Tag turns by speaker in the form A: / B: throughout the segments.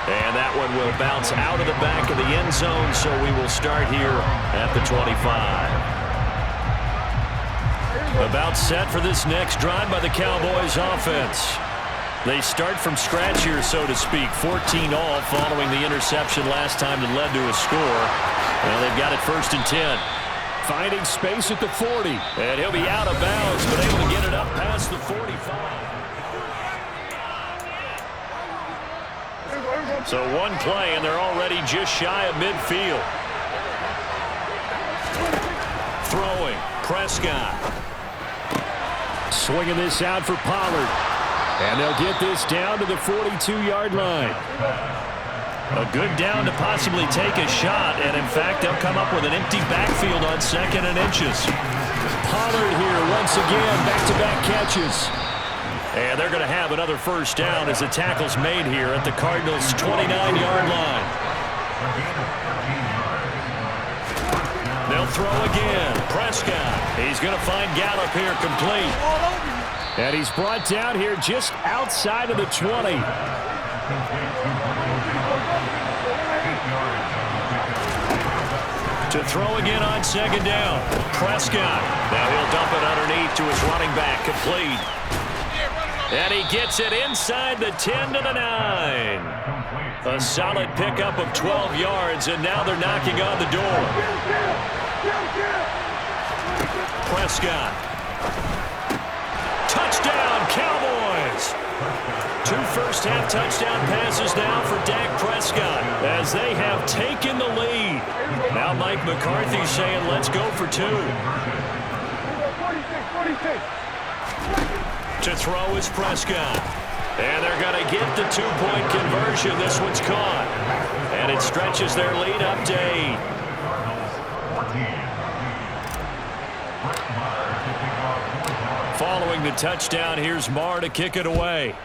A: And that one will bounce out of the back of the end zone, so we will start here at the 25. About set for this next drive by the Cowboys offense. They start from scratch here, so to speak. 14 all following the interception last time that led to a score. Well, they've got it 1st and 10. Finding space at the 40. And he'll be out of bounds, but able to get it up past the 45. So one play, and they're already just shy of midfield. Throwing. Prescott. Swinging this out for Pollard. And they'll get this down to the 42-yard line. A good down to possibly take a shot, and in fact, they'll come up with an empty backfield on 2nd and inches. Pollard here once again, back-to-back catches. And they're going to have another 1st down as the tackle's made here at the Cardinals' 29-yard line. They'll throw again. Prescott. He's going to find Gallup here complete. And he's brought down here just outside of the 20. To throw again on 2nd down. Prescott. Now he'll dump it underneath to his running back, complete. And he gets it inside the 10 to the 9. A solid pickup of 12 yards, and now they're knocking on the door. Prescott. Touchdown, Cowboys! 2 first-half touchdown passes now for Dak Prescott as they have taken the lead. Now Mike McCarthy saying, let's go for 2. To throw is Prescott. And they're going to get the 2-point conversion. This one's caught. And it stretches their lead up to 8. Following the touchdown, here's Marr to kick it away.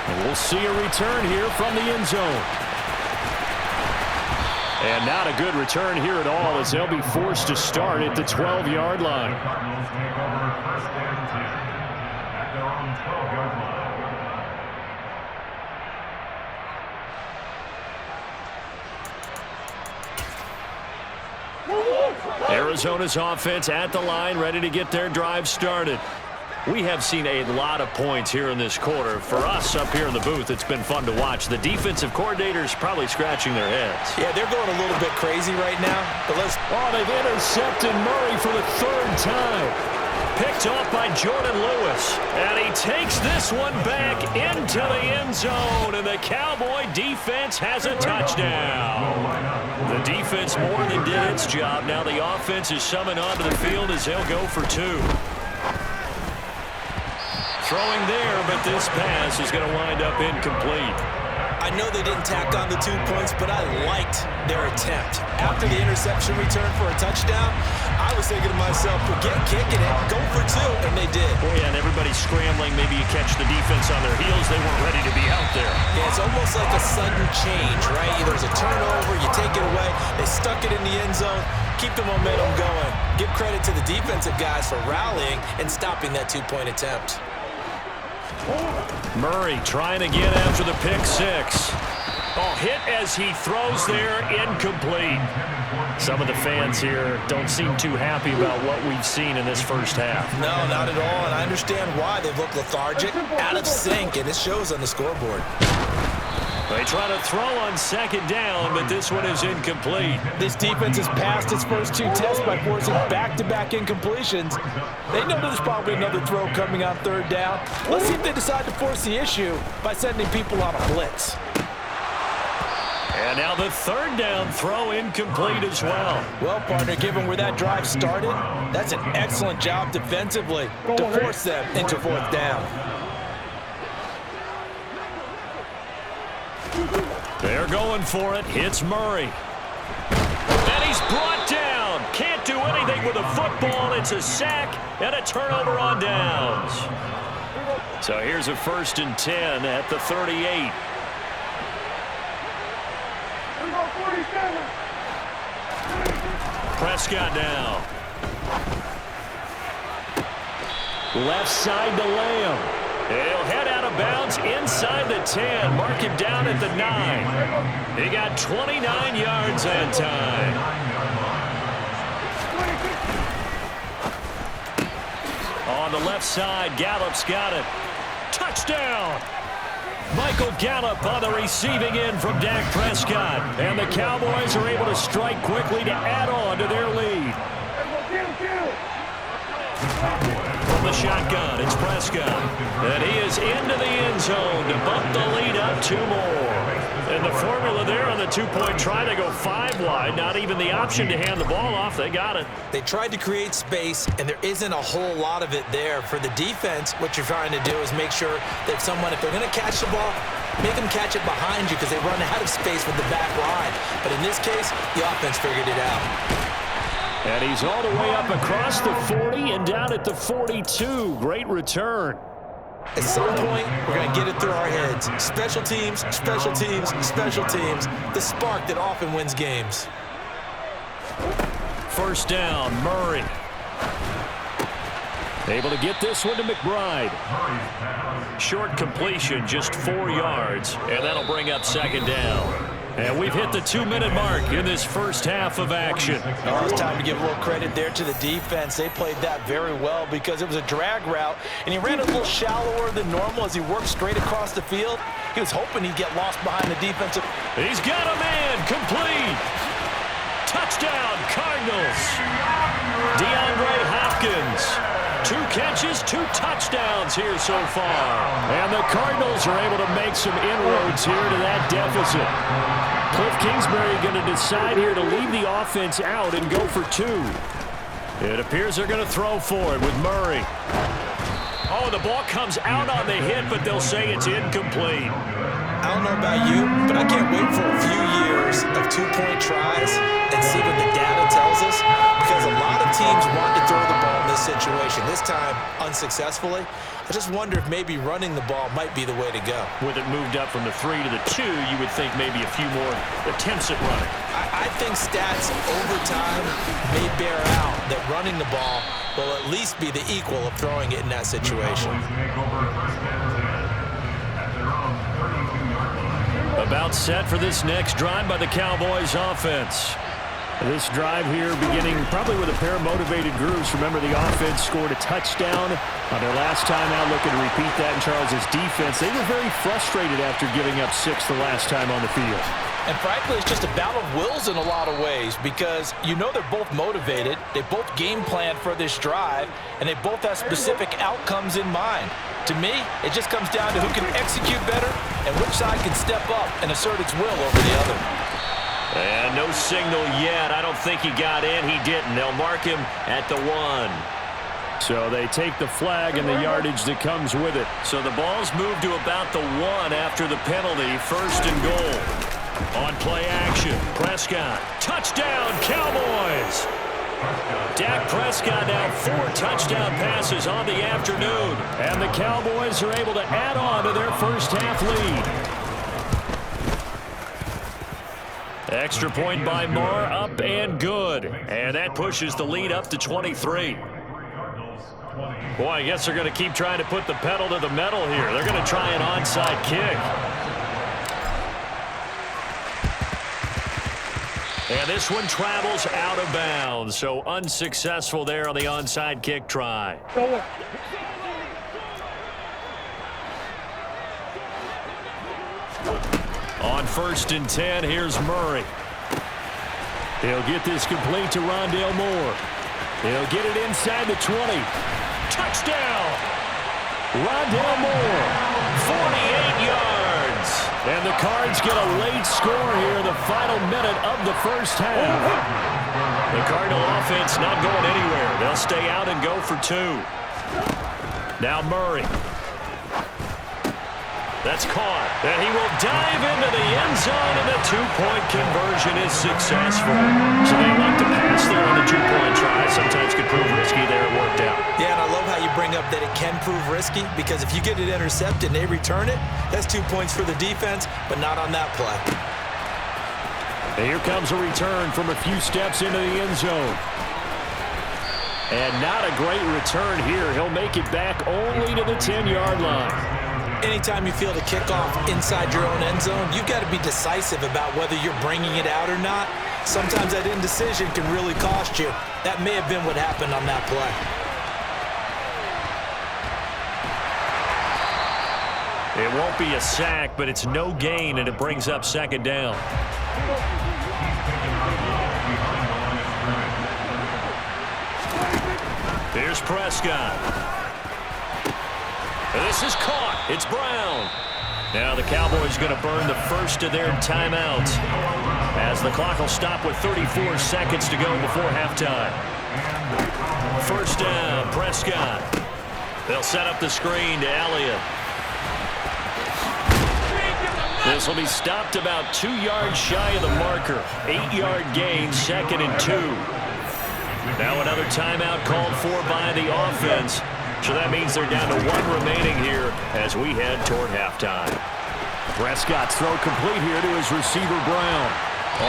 A: And we'll see a return here from the end zone. And not a good return here at all as they'll be forced to start at the 12-yard line. Arizona's offense at the line, ready to get their drive started. We have seen a lot of points here in this quarter. For us up here in the booth, it's been fun to watch. The defensive coordinators probably scratching their heads.
B: Yeah, they're going a little bit crazy right now. But
A: they've intercepted Murray for the 3rd time. Picked off by Jordan Lewis. And he takes this one back into the end zone. And the Cowboy defense has a touchdown. The defense more than did its job. Now the offense is summoned onto the field as they'll go for 2. Throwing there, but this pass is going to wind up incomplete.
B: I know they didn't tack on the 2 points, but I liked their attempt. After the interception return for a touchdown, I was thinking to myself, forget kicking it, go for 2, and they did.
A: Boy, and everybody's scrambling. Maybe you catch the defense on their heels. They weren't ready to be out there.
B: Yeah, it's almost like a sudden change, right? There's a turnover, you take it away. They stuck it in the end zone. Keep the momentum going. Give credit to the defensive guys for rallying and stopping that 2-point attempt.
A: Murray trying again after the pick 6. Hit as he throws there, incomplete. Some of the fans here don't seem too happy about what we've seen in this 1st half.
B: No, not at all, and I understand why. They've looked lethargic, out of sync, and it shows on the scoreboard.
A: They try to throw on 2nd down, but this one is incomplete.
C: This defense has passed its first 2 tests by forcing back-to-back incompletions. They know there's probably another throw coming on 3rd down. Let's see if they decide to force the issue by sending people on a blitz.
A: And now the 3rd down throw incomplete as well.
C: Well, partner, given where that drive started, that's an excellent job defensively to force them into 4th down.
A: They're going for it. Hits Murray. And he's brought down. Can't do anything with a football. It's a sack and a turnover on downs. So here's a 1st and 10 at the 38. Prescott now. Left side to Lamb. He'll head out of bounds inside the 10. Mark him down at the 9. He got 29 yards that time. On the left side, Gallup's got it. Touchdown! Michael Gallup on the receiving end from Dak Prescott. And the Cowboys are able to strike quickly to add on to their lead. From the shotgun, it's Prescott. And he is into the end zone to bump the lead up 2 more. And the formula there on the 2-point try, they go 5 wide. Not even the option to hand the ball off. They got it.
B: They tried to create space, and there isn't a whole lot of it there. For the defense, what you're trying to do is make sure that if they're going to catch the ball, make them catch it behind you because they run out of space with the back line. But in this case, the offense figured it out.
A: And he's all the way up across the 40 and down at the 42. Great return.
B: At some point, we're going to get it through our heads. Special teams, special teams, special teams. The spark that often wins games.
A: First down, Murray. Able to get this one to McBride. Short completion, just 4 yards, and that'll bring up second down. And we've hit the 2-minute mark in this first half of action.
C: Oh, it's time to give a little credit there to the defense. They played that very well because it was a drag route, and he ran a little shallower than normal as he worked straight across the field. He was hoping he'd get lost behind the defensive.
A: He's got a man, complete. Touchdown, Cardinals. DeAndre Hopkins. 2 catches, 2 touchdowns here so far. And the Cardinals are able to make some inroads here to that deficit. Cliff Kingsbury going to decide here to leave the offense out and go for 2. It appears they're going to throw for it with Murray. Oh, the ball comes out on the hit, but they'll say it's incomplete.
B: I don't know about you, but I can't wait for a few years of 2-point tries and see what the data tells us, because a lot of teams want to throw the ball in this situation. This time, unsuccessfully. I just wonder if maybe running the ball might be the way to go.
A: With it moved up from the 3 to the 2, you would think maybe a few more attempts at running.
B: I think stats over time may bear out that running the ball will at least be the equal of throwing it in that situation.
A: About set for this next drive by the Cowboys offense. This drive here beginning probably with a pair of motivated groups. Remember, the offense scored a touchdown on their last time out, looking to repeat that in Charles' defense. They were very frustrated after giving up 6 the last time on the field.
C: And frankly, it's just a battle of wills in a lot of ways because you know they're both motivated, they both game plan for this drive, and they both have specific outcomes in mind. To me, it just comes down to who can execute better and which side can step up and assert its will over the other.
A: And no signal yet. I don't think he got in. He didn't. They'll mark him at the 1. So they take the flag and the yardage that comes with it. So the ball's moved to about the 1 after the penalty. First and goal. On play action, Prescott. Touchdown, Cowboys! Dak Prescott now 4 touchdown passes on the afternoon. And the Cowboys are able to add on to their first half lead. Extra point by Marr, up and good. And that pushes the lead up to 23. Boy, I guess they're going to keep trying to put the pedal to the metal here. They're going to try an onside kick. And this one travels out of bounds, so unsuccessful there on the onside kick try. On 1st and 10, here's Murray. He'll get this complete to Rondale Moore. He'll get it inside the 20. Touchdown! Rondale Moore, 48 yards. And the Cards get a late score here in the final minute of the first half. The Cardinal offense not going anywhere. They'll stay out and go for 2. Now Murray. That's caught. And he will dive into the end zone, and the 2-point conversion is successful. So they like to pass there on the 2-point try. Sometimes could prove risky there. It worked out.
B: Yeah, and I love how you bring up that it can prove risky, because if you get it intercepted and they return it, that's 2 points for the defense, but not on that play.
A: And here comes a return from a few steps into the end zone. And not a great return here. He'll make it back only to the 10-yard line.
B: Anytime you field a kickoff inside your own end zone, you've got to be decisive about whether you're bringing it out or not. Sometimes that indecision can really cost you. That may have been what happened on that play.
A: It won't be a sack, but it's no gain, and it brings up second down. Here's Prescott. This is caught. It's Brown. Now the Cowboys going to burn the first of their timeouts as the clock will stop with 34 seconds to go before halftime. First down, Prescott. They'll set up the screen to Elliott. This will be stopped about 2 yards shy of the marker. 8-yard gain, 2nd and 2. Now another timeout called for by the offense. So that means they're down to 1 remaining here as we head toward halftime. Prescott's throw complete here to his receiver, Brown.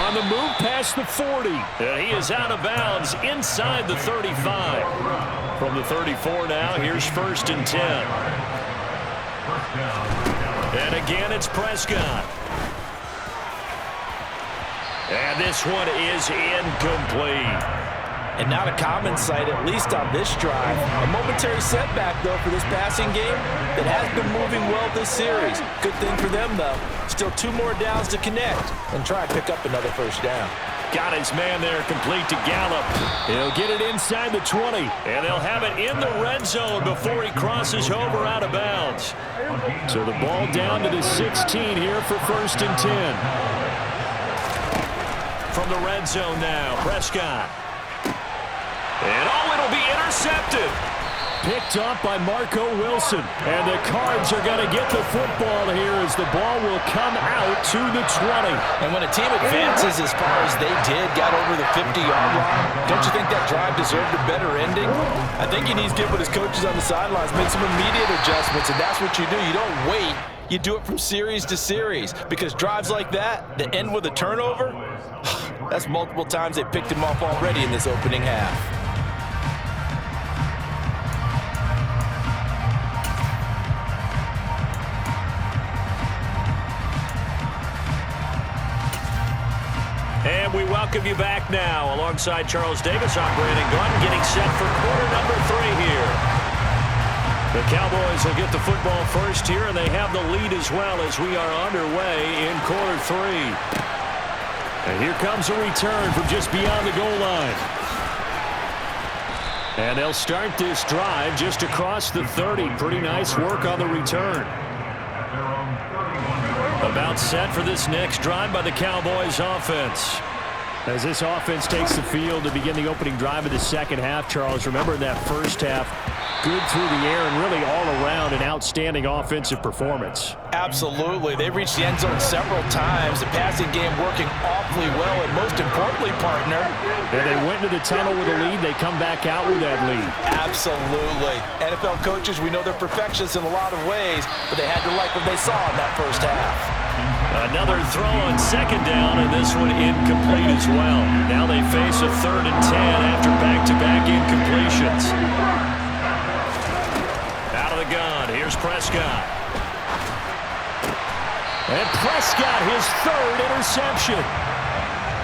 A: On the move past the 40. And he is out of bounds inside the 35. From the 34 now, here's 1st and 10. And again, it's Prescott. And this one is incomplete.
C: And not a common sight, at least on this drive. A momentary setback, though, for this passing game that has been moving well this series. Good thing for them, though. Still 2 more downs to connect and try and pick up another first down.
A: Got his man there, complete to Gallup. He'll get it inside the 20, and they'll have it in the red zone before he crosses over out of bounds. So the ball down to the 16 here for 1st and 10. From the red zone now, Prescott. And it'll be intercepted. Picked off by Marco Wilson. And the Cards are going to get the football here as the ball will come out to the 20.
C: And when a team advances as far as they did, got over the 50-yard line, don't you think that drive deserved a better ending? I think he needs to get with his coaches on the sidelines, make some immediate adjustments, and that's what you do. You don't wait. You do it from series to series, because drives like that end with a turnover, that's multiple times they picked him off already in this opening half.
A: And we welcome you back now. Alongside Charles Davis, I'm Brandon Gunn, getting set for quarter number 3 here. The Cowboys will get the football first here, and they have the lead as well as we are underway in quarter 3. And here comes a return from just beyond the goal line. And they'll start this drive just across the 30. Pretty nice work on the return. About set for this next drive by the Cowboys offense. As this offense takes the field to begin the opening drive of the second half, Charles, remember in that first half, good through the air and really all around an outstanding offensive performance.
C: Absolutely. They reached the end zone several times. The passing game working awfully well, and most importantly, partner,
A: and they went into the tunnel with a lead. They come back out with that lead.
C: Absolutely. NFL coaches, we know they're perfectionists in a lot of ways, but they had to like what they saw in that first half.
A: Another throw on second down, and this one incomplete as well. Now they face a 3rd and 10 after back-to-back incompletions. Out of the gun, here's Prescott. And Prescott, his 3rd interception.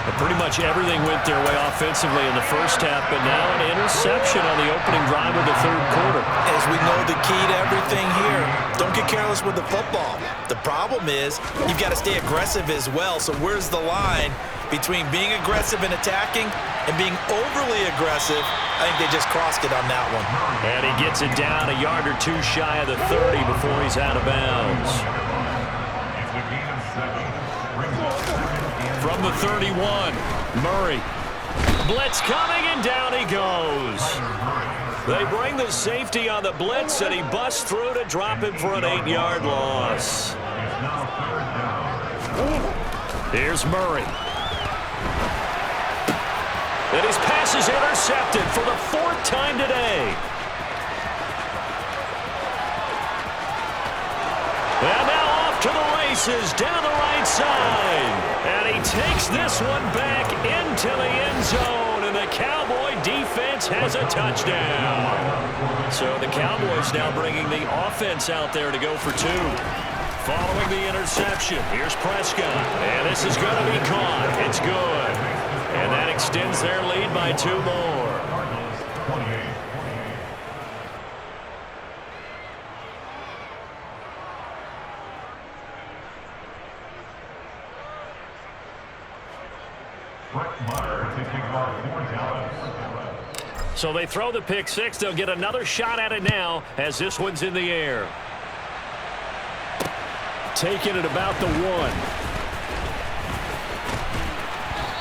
A: But pretty much everything went their way offensively in the first half, but now an interception on the opening drive of the 3rd quarter.
B: As we know, the key to everything here, don't get careless with the football. The problem is you've got to stay aggressive as well. So where's the line between being aggressive and attacking and being overly aggressive? I think they just crossed it on that one.
A: And he gets it down a yard or 2 shy of the 30 before he's out of bounds. From the 31, Murray. Blitz coming, and down he goes. They bring the safety on the blitz, and he busts through to drop him for an 8-yard loss. Here's Murray. And his pass is intercepted for the 4th time today. And now off to the races down the right side. And he takes this one back into the end zone and the Cowboy defense has a touchdown. So the Cowboys now bringing the offense out there to go for 2. Following the interception, here's Prescott, and this is going to be caught. It's good. And that extends their lead by 2 more. So they throw the pick 6. They'll get another shot at it now as this one's in the air. Taking it about the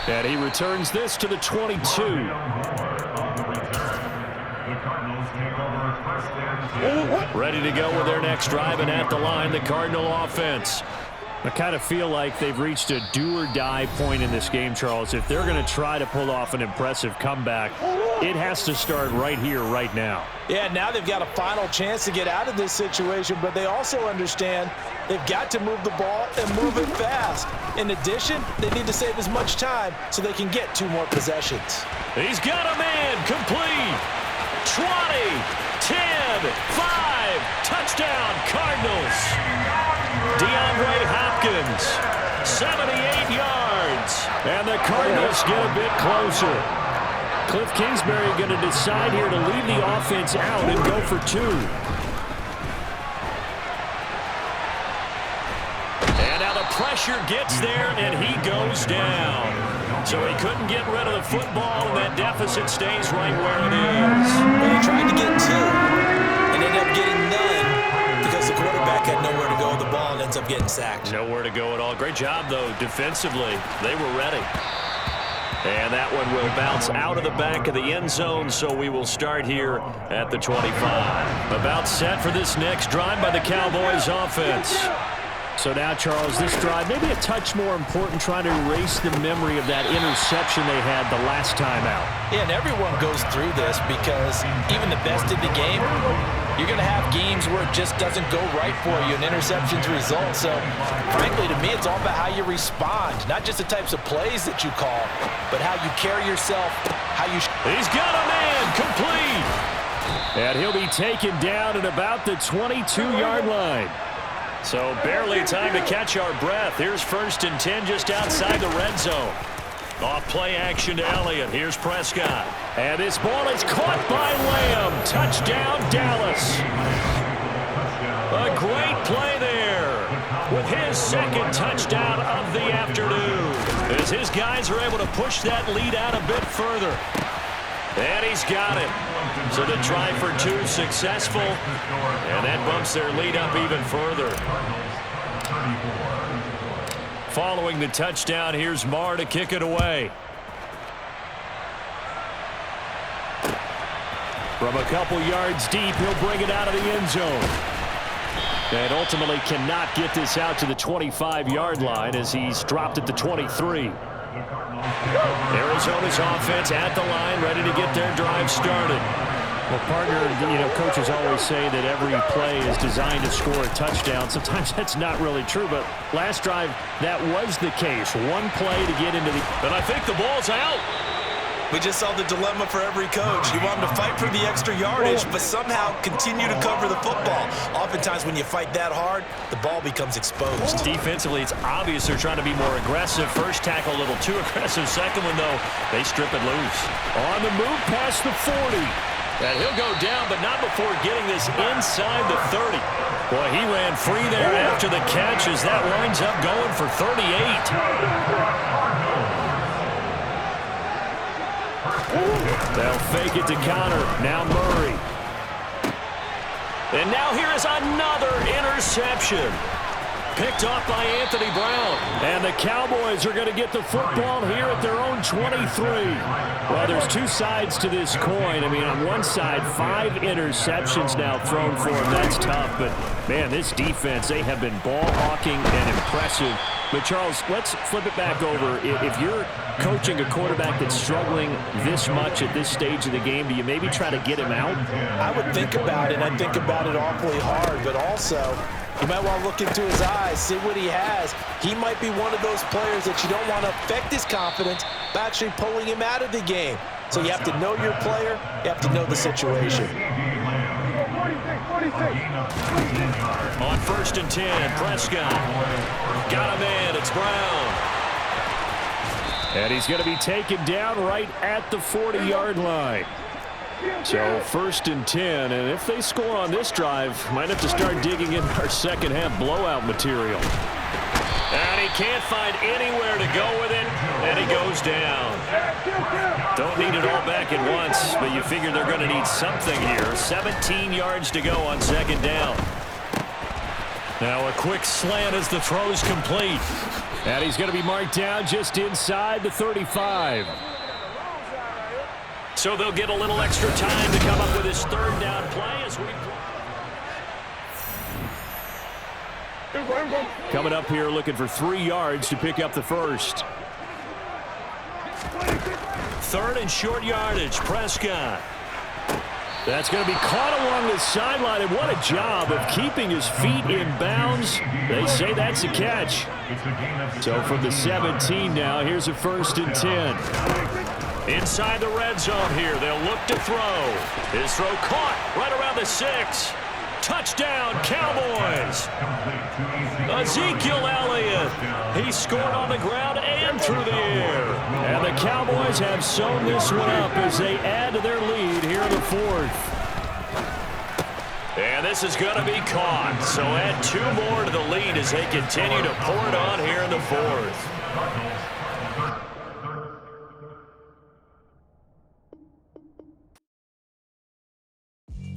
A: 1. And he returns this to the 22. Ready to go with their next drive, and at the line, the Cardinal offense. I kind of feel like they've reached a do-or-die point in this game, Charles. If they're going to try to pull off an impressive comeback, it has to start right here, right now.
C: Yeah, now they've got a final chance to get out of this situation, but they also understand they've got to move the ball and move it fast. In addition, they need to save as much time so they can get 2 more possessions.
A: He's got a man complete. 20, 10, 5, touchdown Cardinals. DeAndre Hopkins, 78 yards. And the Cardinals get a bit closer. Cliff Kingsbury going to decide here to leave the offense out and go for 2. And now the pressure gets there, and he goes down. So he couldn't get rid of the football, and that deficit stays right where it is.
B: Well, they tried to get 2 and ended up getting none because the quarterback had nowhere to go with the ball and ends up getting sacked.
A: Nowhere to go at all. Great job, though, defensively. They were ready. And that one will bounce out of the back of the end zone, so we will start here at the 25. About set for this next drive by the Cowboys offense. So now, Charles, this drive maybe a touch more important, trying to erase the memory of that interception they had the last time out.
C: Yeah, and everyone goes through this because even the best in the game, you're going to have games where it just doesn't go right for you, and interceptions result. So, frankly, to me, it's all about how you respond, not just the types of plays that you call, but how you carry yourself, how you...
A: He's got a man complete. And he'll be taken down at about the 22-yard line. So barely time to catch our breath. Here's 1st and 10 just outside the red zone. Off play action to Elliott. Here's Prescott. And this ball is caught by Lamb. Touchdown, Dallas. A great play there with his 2nd touchdown of the afternoon, as his guys are able to push that lead out a bit further. And he's got it. So the try for 2 successful, and that bumps their lead up even further. Following the touchdown, here's Marr to kick it away. From a couple yards deep, he'll bring it out of the end zone. And ultimately cannot get this out to the 25-yard line as he's dropped at the 23. Arizona's offense at the line, ready to get their drive started. Well, partner, coaches always say that every play is designed to score a touchdown. Sometimes that's not really true, but last drive, that was the case. One play to get into the... And I think the ball's out.
B: We just saw the dilemma for every coach. You want them to fight for the extra yardage, but somehow continue to cover the football. Oftentimes when you fight that hard, the ball becomes exposed.
A: Defensively, it's obvious they're trying to be more aggressive. First tackle a little too aggressive. Second one, though, they strip it loose. On the move past the 40. And he'll go down, but not before getting this inside the 30. Boy, he ran free there after the catch as that winds up going for 38. They'll fake it to counter. Now Murray. And now here is another interception. Picked off by Anthony Brown. And the Cowboys are going to get the football here at their own 23. Well, there's 2 sides to this coin. I mean, on one side, 5 interceptions now thrown for them. That's tough. But, man, this defense, they have been ball hawking and impressive. But, Charles, let's flip it back over. If you're coaching a quarterback that's struggling this much at this stage of the game, do you maybe try to get him out?
C: I would think about it. I think about it awfully hard, but also you might want to look into his eyes, see what he has. He might be one of those players that you don't want to affect his confidence by actually pulling him out of the game. So you have to know your player, you have to know the situation.
A: On 1st and 10, Prescott. Got him in, it's Brown. And he's going to be taken down right at the 40-yard line. So 1st and 10, and if they score on this drive, might have to start digging in our second half blowout material. And he can't find anywhere to go with it, and he goes down. Don't need it all back at once, but you figure they're going to need something here. 17 yards to go on 2nd down. Now a quick slant as the throw's complete. And he's going to be marked down just inside the 35. So they'll get a little extra time to come up with his 3rd down play as we... Coming up here looking for 3 yards to pick up the first. 3rd and short yardage, Prescott. That's going to be caught along the sideline, and what a job of keeping his feet in bounds. They say that's a catch. So from the 17 now, here's a 1st and 10. Inside the red zone here, they'll look to throw. His throw caught right around the 6. Touchdown, Cowboys. Ezekiel Elliott. He scored on the ground and through the air. And the Cowboys have sewn this one up as they add to their lead here in the 4th. And this is going to be caught. So add 2 more to the lead as they continue to pour it on here in the 4th.